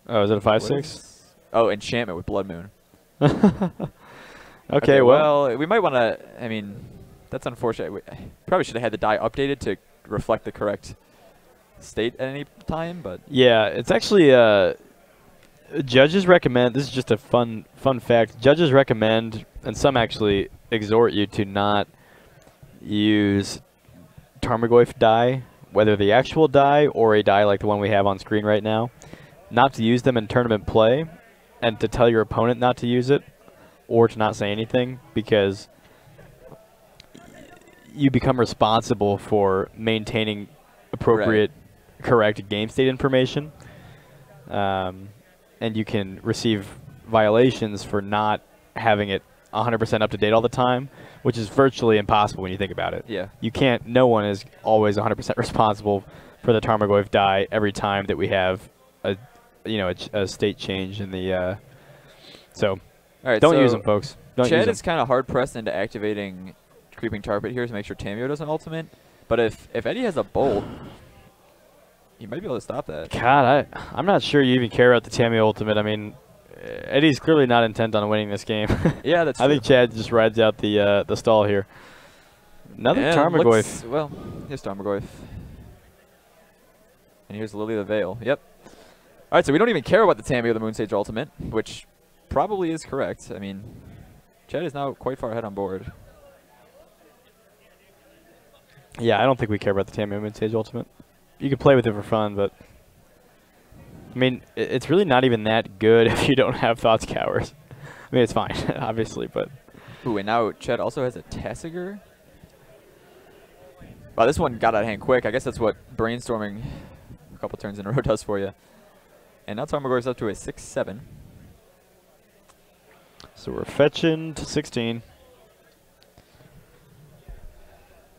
Oh, is it a 5/6? Oh, enchantment with Blood Moon. Okay, well, we might want to. I mean, that's unfortunate. We probably should have had the die updated to reflect the correct state at any time, but yeah, it's actually judges recommend. This is just a fun fact. Judges recommend, and some actually exhort you to not use Tarmogoyf die, whether the actual die or a die like the one we have on screen right now, not to use them in tournament play, and to tell your opponent not to use it, or to not say anything, because you become responsible for maintaining appropriate, correct game state information, and you can receive violations for not having it 100% up to date all the time, which is virtually impossible when you think about it. yeah. You can't. No one is always 100% responsible for the Tarmogoyf die every time that we have a state change in the. So, All right, don't use them, folks. Don't use Chad them. is kind of hard pressed into activating Creeping Tar Pit here to make sure Tamiyo doesn't ultimate. But if Eddie has a bolt, he might be able to stop that. God, I'm not sure you even care about the Tamiyo ultimate. I mean, Eddie's clearly not intent on winning this game. Yeah, that's I true. think Chad just rides out the stall here. Another And Tarmogoyf. well, here's Tarmogoyf. And here's Lily of the Veil. Yep. All right, so we don't even care about the Tamiyo the Moonsage ultimate, which probably is correct. I mean, Chad is now quite far ahead on board. Yeah, I don't think we care about the Tamiyo Moonsage ultimate. You can play with it for fun, but I mean, it's really not even that good if you don't have Thoughts Cowers. I mean, it's fine, obviously, but. Ooh, and now Chad also has a Tasigur. Wow, this one got out of hand quick. I guess that's what brainstorming a couple turns in a row does for you. And now Tarmogoyf's up to a 6/7. So we're fetching to 16.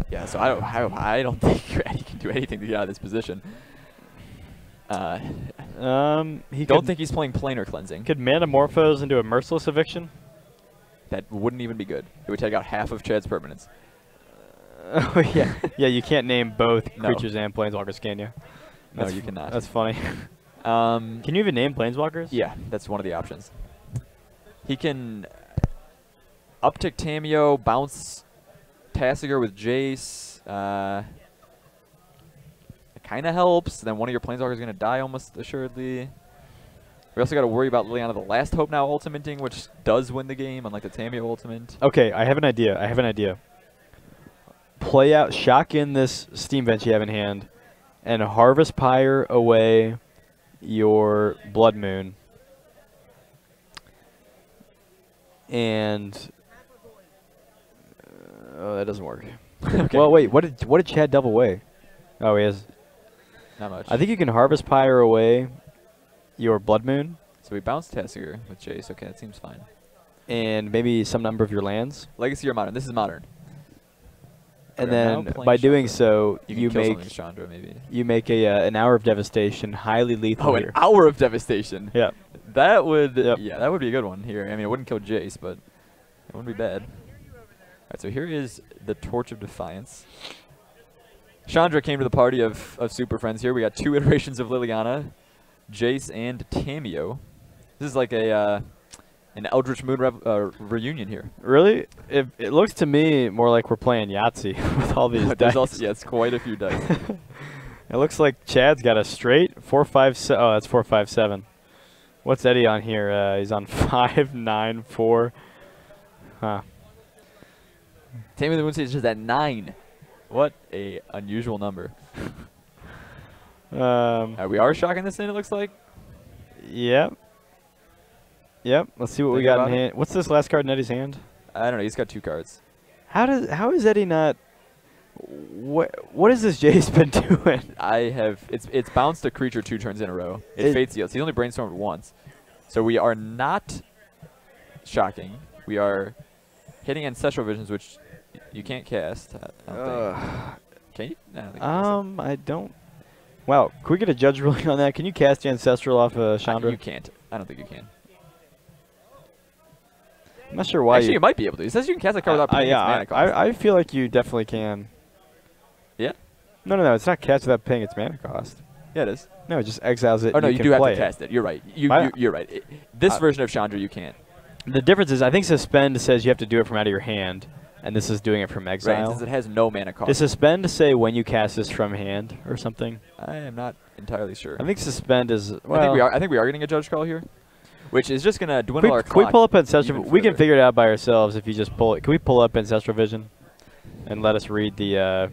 Yeah, so I don't think Eddie can do anything to get out of this position. He Don't think he's playing Planar Cleansing. could Manamorphose into a Merciless Eviction. That wouldn't even be good. It would take out half of Chad's permanents. Oh yeah, yeah. You can't name both No. creatures and planeswalkers, can you? No, you cannot. That's funny. Can Can you even name planeswalkers? Yeah, that's one of the options. He can uptick Tamiyo, bounce Tasigur with Jace. It kind of helps. Then one of your planeswalkers is going to die almost assuredly. We also got to worry about Liliana the Last Hope now ultimating, which does win the game, unlike the Tamiyo ultimate. Okay, I have an idea. Play out, shock in this Steam Vent you have in hand, and Harvest Pyre away your Blood Moon. And oh, that doesn't work. Okay. Well, wait. What did Chad double away? Oh, he has. Not much. I think you can Harvest Pyre away your Blood Moon, So we bounced Tasigur with Jace. Okay, that seems fine. and maybe some number of your lands. Legacy or modern? This is modern. And We are now then playing by doing Chandra. so, You you can kill make something with Chandra, maybe. you make an hour of devastation highly lethal Oh, an here. hour of devastation. Yeah. That would, Yep. yeah, that would be a good one here. I mean, it wouldn't kill Jace, but it wouldn't be bad. All right, so here is the Torch of Defiance. Chandra came to the party of super friends here. We got 2 iterations of Liliana, Jace, and Tamio. This is like a an Eldritch Moon reunion here. Really? It looks to me more like we're playing Yahtzee with all these There's dice. also, yeah, it's quite a few dice. It looks like Chad's got a straight 4, 5, 7. Oh, that's 4, 5, 7. What's Eddie on here? He's on 5, 9, 4. Huh. Tamio the Moon Sage is at 9. What a unusual number. We are shocking this in, it looks like. Yep. Yep. Let's see what we Think got in about it. hand. What's this last card in Eddie's hand? I don't know, he's got 2 cards. How is Eddie not? What has this Jace been doing? It's bounced a creature 2 turns in a row. It Fate Seals. He's only brainstormed once. So we are not shocking. We are hitting Ancestral Visions, which you can't cast. I don't think. Can you? No, I don't think you can cast I don't. Wow, can we get a judge ruling on that? Can you cast Ancestral off Chandra? You can't. I don't think you can. I'm not sure why. Actually, you might be able to. It says you can cast a card without paying its mana cost. I feel like you definitely can. Yeah? No. It's not cast without paying its mana cost. Yeah, it is. No, it just exiles it. Oh, no, you you can do have play to cast it. You're right. You're right. This version of Chandra, you can't. The difference is, I think Suspend says you have to do it from out of your hand, and this is doing it from exile. Right, since it has no mana cost. Does Suspend say when you cast this from hand or something? I am not entirely sure. I think Suspend is. Well, I think we are getting a judge call here, which is just gonna dwindle our can clock. we pull up Ancestral? even We can further. figure it out by ourselves if you just pull it. Can we pull up Ancestral Vision, and let us read the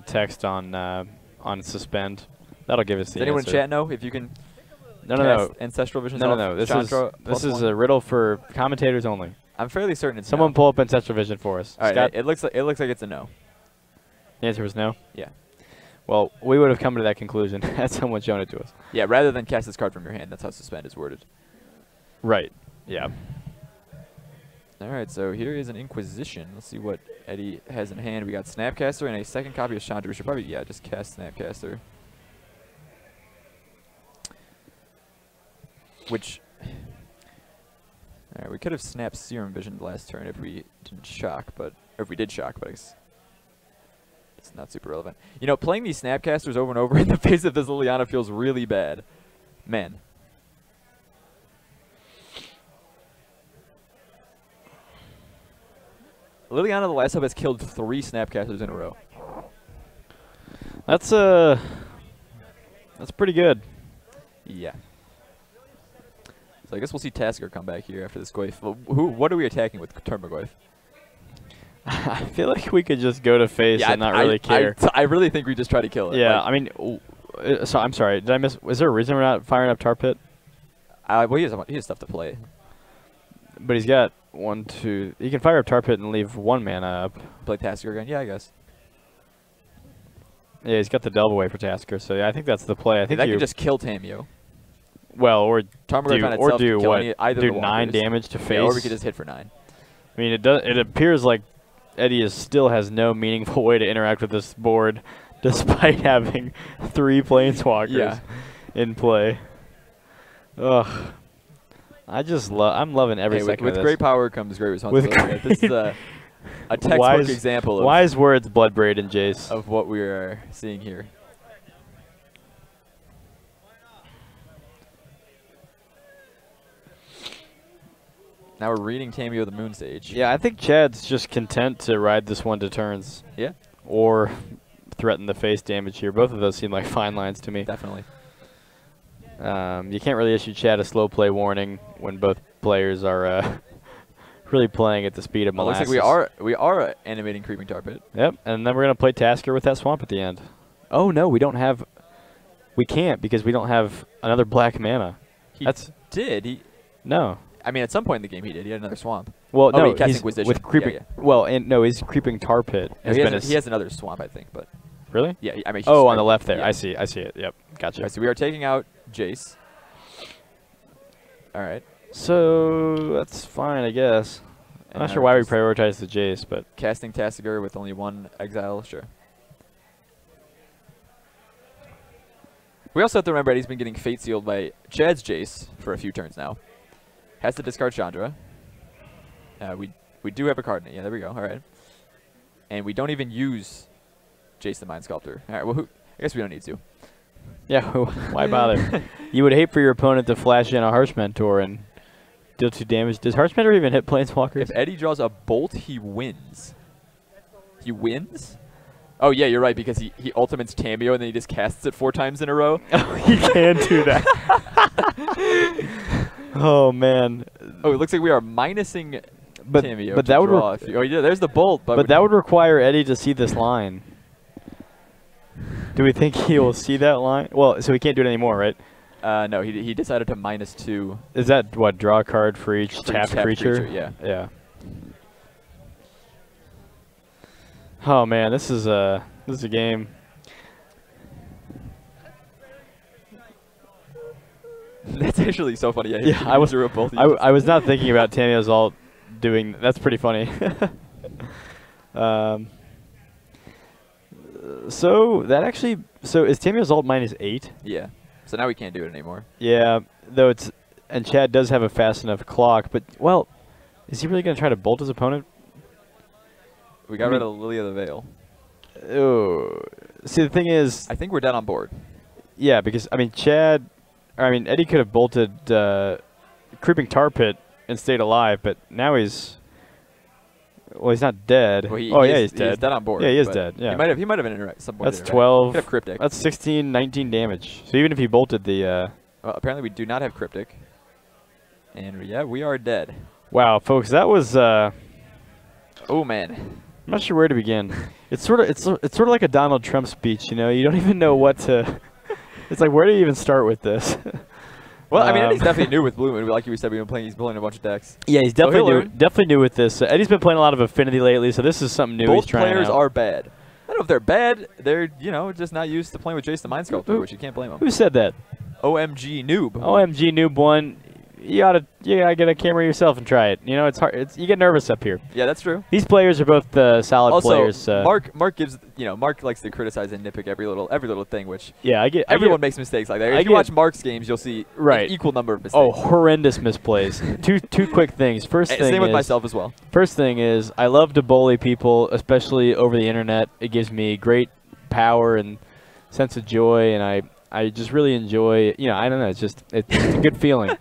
text on Suspend? That'll give us the Does anyone answer. in chat know if you can? No. cast Ancestral Visions No. off This Chandra is +1? a riddle for commentators only. I'm fairly certain it's Someone no. pull up Ancestral Vision for us. All right, Scott? it looks like it's a no. The answer was no. Yeah. Well, we would have come to that conclusion had someone shown it to us. Yeah, rather than cast this card from your hand, that's how Suspend is worded. Right. Yeah. All right, so here is an Inquisition. Let's see what Eddie has in hand. We got Snapcaster and a second copy of Chandra. We should probably, just cast Snapcaster. Which, all right, we could have snapped Serum Vision last turn if we didn't shock, or if we did shock, but it's not super relevant. You know, playing these Snapcasters over and over in the face of this Liliana feels really bad. Man. Liliana, the last up, has killed 3 Snapcasters in a row. That's pretty good. Yeah. So I guess we'll see Tasker come back here after this Goyf. What are we attacking with Termagoyf? I feel like we could just go to face and not really care. I really think we just try to kill it. Yeah, like, I mean, so I'm sorry. Did I miss? Was there a reason we're not firing up Tar Pit? well, he has stuff to play. But he's got 1, 2. He can fire up Tar Pit and leave 1 mana up. Play Tasker again? Yeah, I guess. Yeah, he's got the delve away for Tasker. So yeah, I think that's the play. I think that you can just kill Tamio. well, or Tarmogoyf on itself do can kill what? either Do of the 9 walkers. damage to face. Yeah, or we could just hit for 9. I mean, it appears like Eddie still has no meaningful way to interact with this board, despite having 3 planeswalkers in play. Ugh. I'm loving every second with of this. great power comes great responsibility. This is a textbook example of wise words, Bloodbraid and Jace. of what we are seeing here. Now we're reading Tamio the Moon Sage. Yeah, I think Chad's just content to ride this one to turns. Yeah. Or threaten the face damage here. Both of those seem like fine lines to me. Definitely. You can't really issue Chad a slow play warning when both players are really playing at the speed of molasses. Looks like we are animating Creeping Tar Pit. Yep, and then we're going to play Tasker with that swamp at the end. Oh, no, we don't have... We can't because we don't have another black mana. He did. No. I mean, at some point in the game he did. He had another swamp. Well, Oh, no, he cast he's Inquisition. with creeping... Yeah. Well, no, he's Creeping Tar Pit. No, he has another swamp, I think, but... Really? Yeah, I mean... Oh, on the left there. Yeah. I see it. Yep, gotcha. All right, so we are taking out Jace. All right. So that's fine, I guess. I'm not sure why we prioritize the Jace, but casting Tasigur with only 1 exile, sure. We also have to remember he's been getting fate sealed by Chad's Jace for a few turns now. Has to discard Chandra. We do have a card in it. Yeah, there we go. All right. And we don't even use Jace the Mind Sculptor. All right, well, I guess we don't need to. Yeah, why bother? You would hate for your opponent to flash in a Harsh Mentor and deal 2 damage. Does Harsh Mentor even hit Planeswalkers? If Eddie draws a Bolt, he wins. He wins? Oh, yeah, you're right, because he ultimates Tamio and then he just casts it 4 times in a row. Oh, he can do that. Oh, man. Oh, it looks like we are minusing Tamio. But that would oh, yeah, there's the Bolt. But that would require Eddie to see this line. Do we think he will see that line? Well, so he can't do it anymore, right? No, he decided to -2. Is that, what, draw a card for each tapped creature? Yeah. Yeah. Oh man, this is a game. That's actually so funny. Yeah, I was not thinking about Tamio's ult doing. That's pretty funny. So is Tamio's ult -8? Yeah. So now we can't do it anymore. Yeah, though and Chad does have a fast enough clock, but well, is he really gonna try to bolt his opponent? We got rid of Lily of the Veil. Oh, see, the thing is, I think we're dead on board. Yeah, because Eddie could have bolted Creeping Tar Pit and stayed alive, but now he's not dead. Well, he's dead. He's dead on board. Yeah, he is dead. Yeah, he might have been some point. That's 12. Have Cryptic. That's 16, 19 damage. So even if he bolted the. Well, apparently we do not have Cryptic, and yeah, we are dead. Wow, folks, that was. Oh man. I'm not sure where to begin. It's sort of like a Donald Trump speech, you know. You don't even know what to. It's like, where do you even start with this? Well, I mean, Eddie's definitely new with Blue Moon. Like we said, he's playing a bunch of decks. Yeah, he's definitely new with this. Eddie's been playing a lot of Affinity lately, so this is something new. Both he's trying players out. are bad. I don't know if they're bad. They're just not used to playing with Jace the Mind Sculptor, which you can't blame them. Who said that? OMG Noob. OMG Noob 1. You gotta get a camera yourself and try it. You know, it's hard. You get nervous up here. Yeah, that's true. These players are both solid players. Mark gives Mark likes to criticize and nitpick every little thing, which everyone makes mistakes like that. If you watch Mark's games, you'll see an equal number of mistakes. Oh, horrendous misplays. two quick things. Same with myself as well. First thing is, I love to bully people, especially over the internet. It gives me great power and sense of joy, and I just really enjoy. I don't know. It's a good feeling.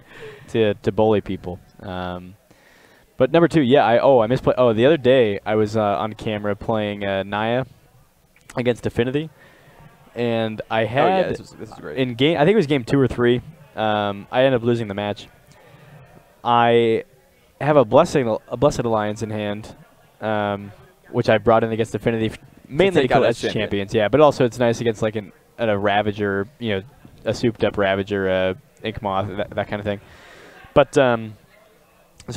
To bully people. But number 2, I misplayed. Oh, the other day I was on camera playing Naya against Affinity, and I had this is great. in game. I think it was game 2 or 3. I ended up losing the match. I have a Blessed Alliance in hand, which I brought in against Affinity mainly to kill Edge champions. Yeah, but also it's nice against like a Ravager, a souped up Ravager, Ink Moth, that kind of thing. But so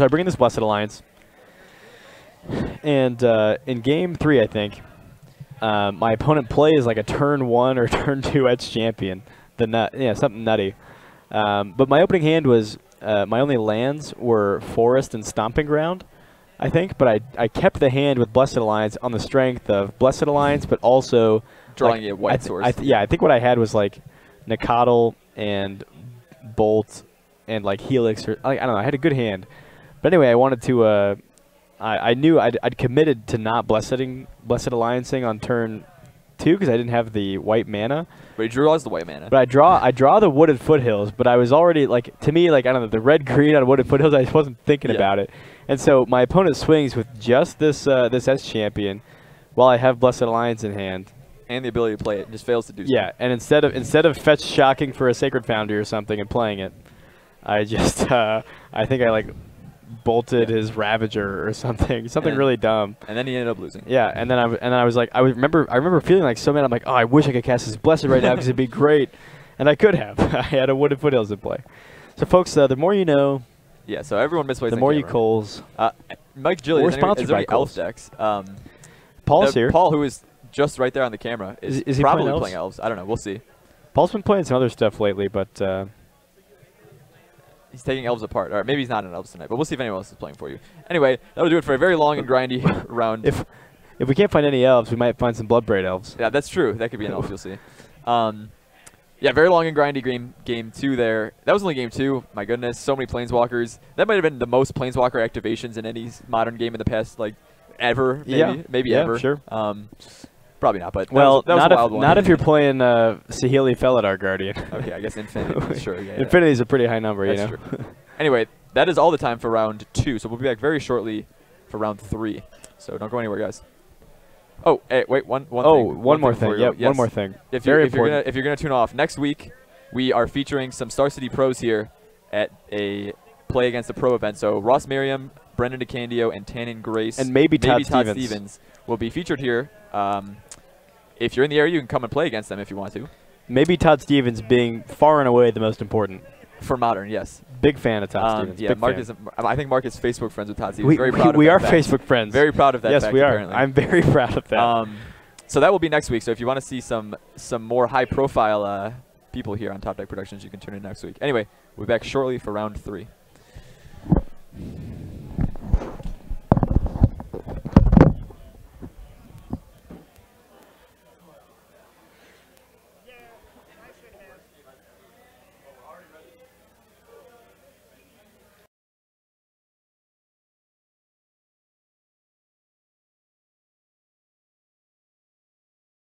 I bring in this Blessed Alliance, and in game 3, I think my opponent plays like a turn 1 or turn 2 Edge champion, something nutty. But my opening hand was my only lands were Forest and Stomping Ground, I think. But I kept the hand with Blessed Alliance on the strength of Blessed Alliance, but also drawing a white source. I think what I had was like Nicodle and Bolt and like Helix, or I don't know. I had a good hand, but anyway, I wanted to. I knew I'd committed to not Blessed Alliancing on turn 2 because I didn't have the white mana. But he draws the white mana. But I draw the Wooded Foothills, but I was already like, to me, like, I don't know, the red green on Wooded Foothills. I just wasn't thinking about it, and so my opponent swings with just this S champion, while I have Blessed Alliance in hand. And the ability to play it, and just fails to do so. Yeah, and instead of fetch shocking for a Sacred Foundry or something and playing it, I just I think I like bolted his Ravager or something really dumb. And then he ended up losing. Yeah, and then I was like, I remember feeling like so mad. I'm like, oh, I wish I could cast this Blessed right now because it'd be great, and I could have. I had a Wooded Foothills in play. So folks, the more you know. Yeah, so everyone misplays. The more you Coles. Mike Gilly, is there any Elf decks? Paul's here. Paul, who is just right there on the camera, is he probably playing Elves. I don't know. We'll see. Paul's been playing some other stuff lately, but. He's taking elves apart. All right, maybe he's not an elves tonight, but we'll see if anyone else is playing for you. Anyway, that'll do it for a very long and grindy round. If we can't find any elves, we might find some Bloodbraid elves. Yeah, that's true. That could be an elf. You'll see. Yeah, very long and grindy game 2 there. That was only game 2. My goodness, so many planeswalkers. That might have been the most planeswalker activations in any modern game in the past, like, ever. Maybe ever. Sure. Probably not, but well, that was a wild one. Not if you're playing Saheeli Felidar Guardian. Okay, I guess Infinity. Sure. Yeah, Infinity is a pretty high number, that's you know. True. Anyway, that is all the time for round 2. So we'll be back very shortly for round 3. So don't go anywhere, guys. Oh, hey, wait, one thing. One more thing. Yep, yes. One more thing. If you're gonna tune off next week, we are featuring some Star City pros here at a Play Against the Pro event. So Ross Merriam, Brendan DeCandio, and Tannen Grace, and maybe Todd Stevens will be featured here. If you're in the area, you can come and play against them if you want to. Maybe Todd Stevens being far and away the most important. For Modern, yes. Big fan of Todd Stevens. Yeah, I think Mark is Facebook friends with Todd Stevens. We are Facebook friends. Very proud of that. Yes, fact, we are. Apparently. I'm very proud of that. So that will be next week. So if you want to see some more high-profile people here on Top Deck Productions, you can tune in next week. Anyway, we'll be back shortly for round 3.